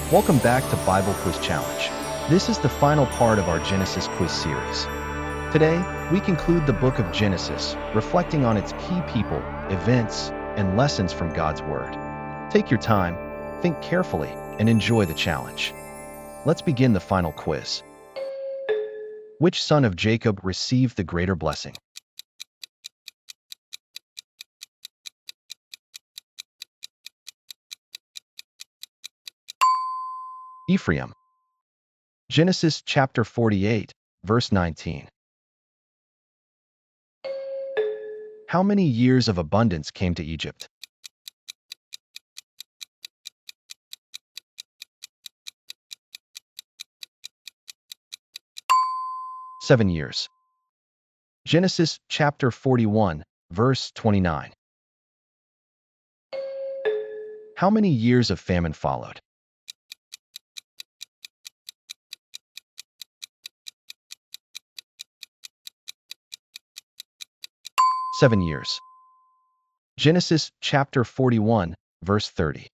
Welcome back to Bible Quiz Challenge. This is the final part of our Genesis quiz series. Today, we conclude the book of Genesis, reflecting on its key people, events, and lessons from God's Word. Take your time, think carefully, and enjoy the challenge. Let's begin the final quiz. Which son of Jacob received the greater blessing? Ephraim. Genesis chapter 48, verse 19. How many years of abundance came to Egypt? Seven years. Genesis chapter 41, verse 29. How many years of famine followed? Seven years. Genesis chapter 41, verse 30.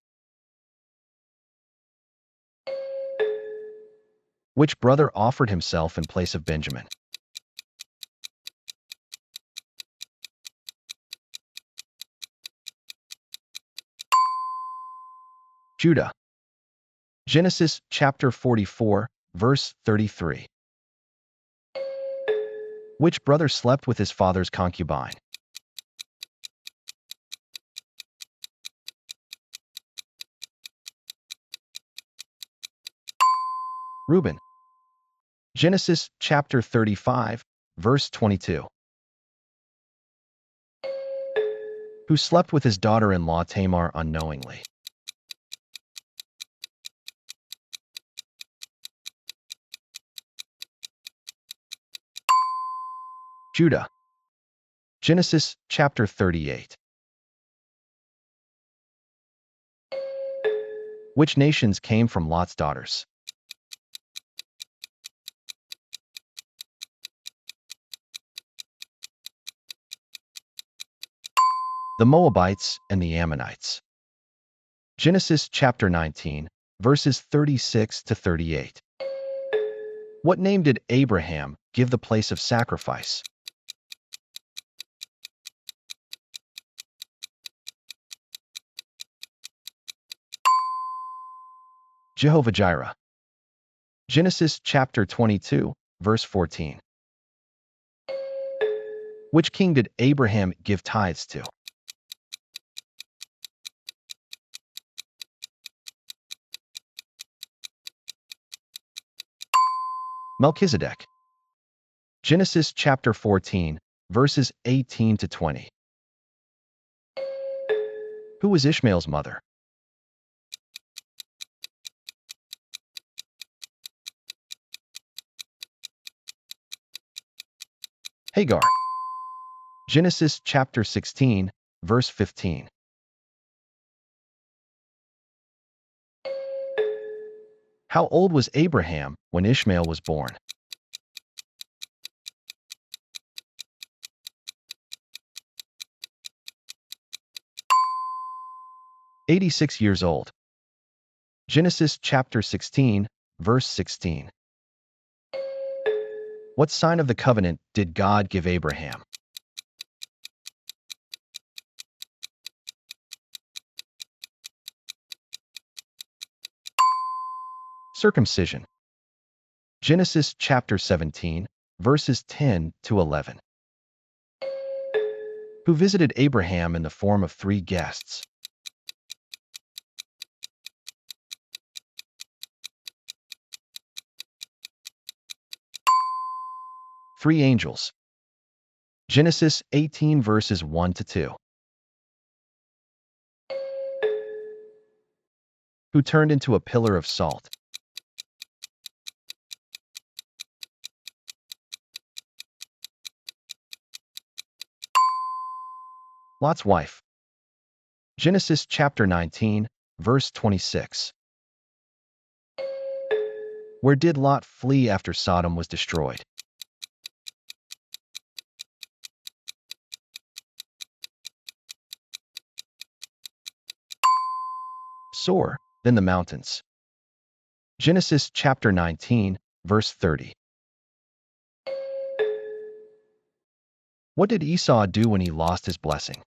Which brother offered himself in place of Benjamin? Judah. Genesis chapter 44, verse 33. Which brother slept with his father's concubine? Reuben. Genesis chapter 35, verse 22. Who slept with his daughter-in-law Tamar unknowingly? Judah. Genesis chapter 38. Which nations came from Lot's daughters? The Moabites and the Ammonites. Genesis chapter 19, verses 36 to 38. What name did Abraham give the place of sacrifice? Jehovah-Jireh. Genesis chapter 22, verse 14. Which king did Abraham give tithes to? Melchizedek. Genesis chapter 14, verses 18 to 20. Who was Ishmael's mother? Hagar. Genesis chapter 16, verse 15. How old was Abraham when Ishmael was born? "86 years old." Genesis chapter 16, verse 16. What sign of the covenant did God give Abraham? Circumcision. Genesis chapter 17, verses 10 to 11. Who visited Abraham in the form of three guests? Three angels. Genesis 18, verses 1 to 2. Who turned into a pillar of salt? Lot's wife. Genesis chapter 19, verse 26. Where did Lot flee after Sodom was destroyed? Soar, then the mountains. Genesis chapter 19, verse 30. What did Esau do when he lost his blessing?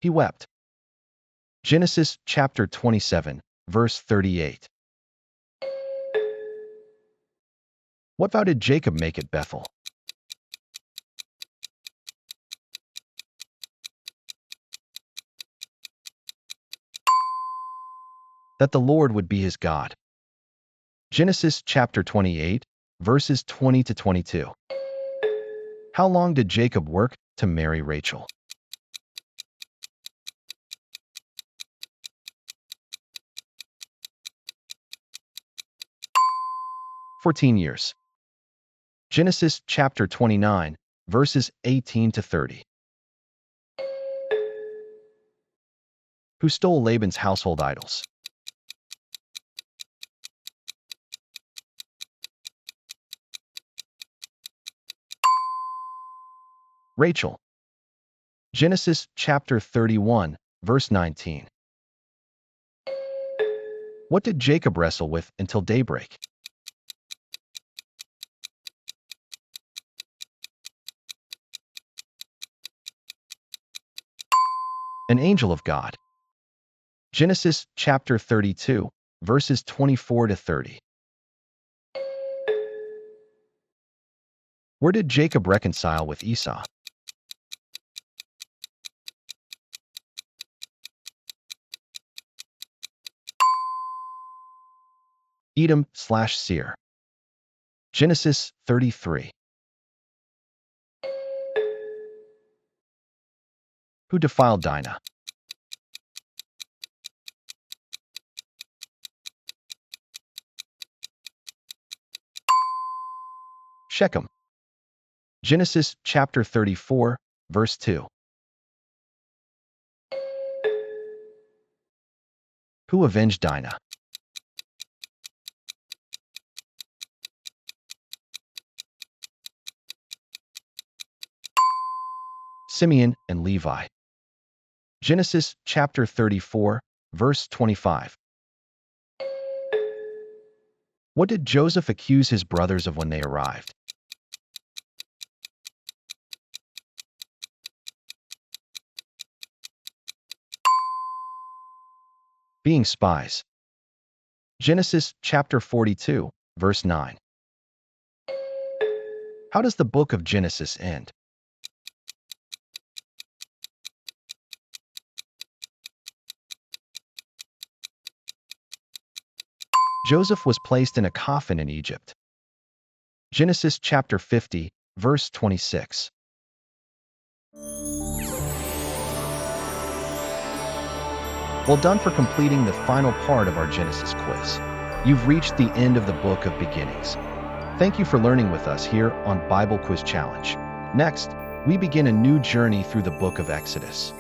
He wept. Genesis chapter 27, verse 38. What vow did Jacob make at Bethel? That the Lord would be his God. Genesis chapter 28, verses 20 to 22. How long did Jacob work to marry Rachel? 14 years. Genesis chapter 29, verses 18 to 30. Who stole Laban's household idols? Rachel. Genesis chapter 31, verse 19. What did Jacob wrestle with until daybreak? An angel of God. Genesis chapter 32, verses 24 to 30. Where did Jacob reconcile with Esau? Edom/Seir. Genesis 33. Who defiled Dinah? Shechem. Genesis chapter 34, verse 2. Who avenged Dinah? Simeon and Levi. Genesis chapter 34, verse 25. What did Joseph accuse his brothers of when they arrived? Being spies. Genesis chapter 42, verse 9. How does the book of Genesis end? Joseph was placed in a coffin in Egypt. Genesis chapter 50, verse 26. Well done for completing the final part of our Genesis quiz. You've reached the end of the Book of Beginnings. Thank you for learning with us here on Bible Quiz Challenge. Next, we begin a new journey through the book of Exodus.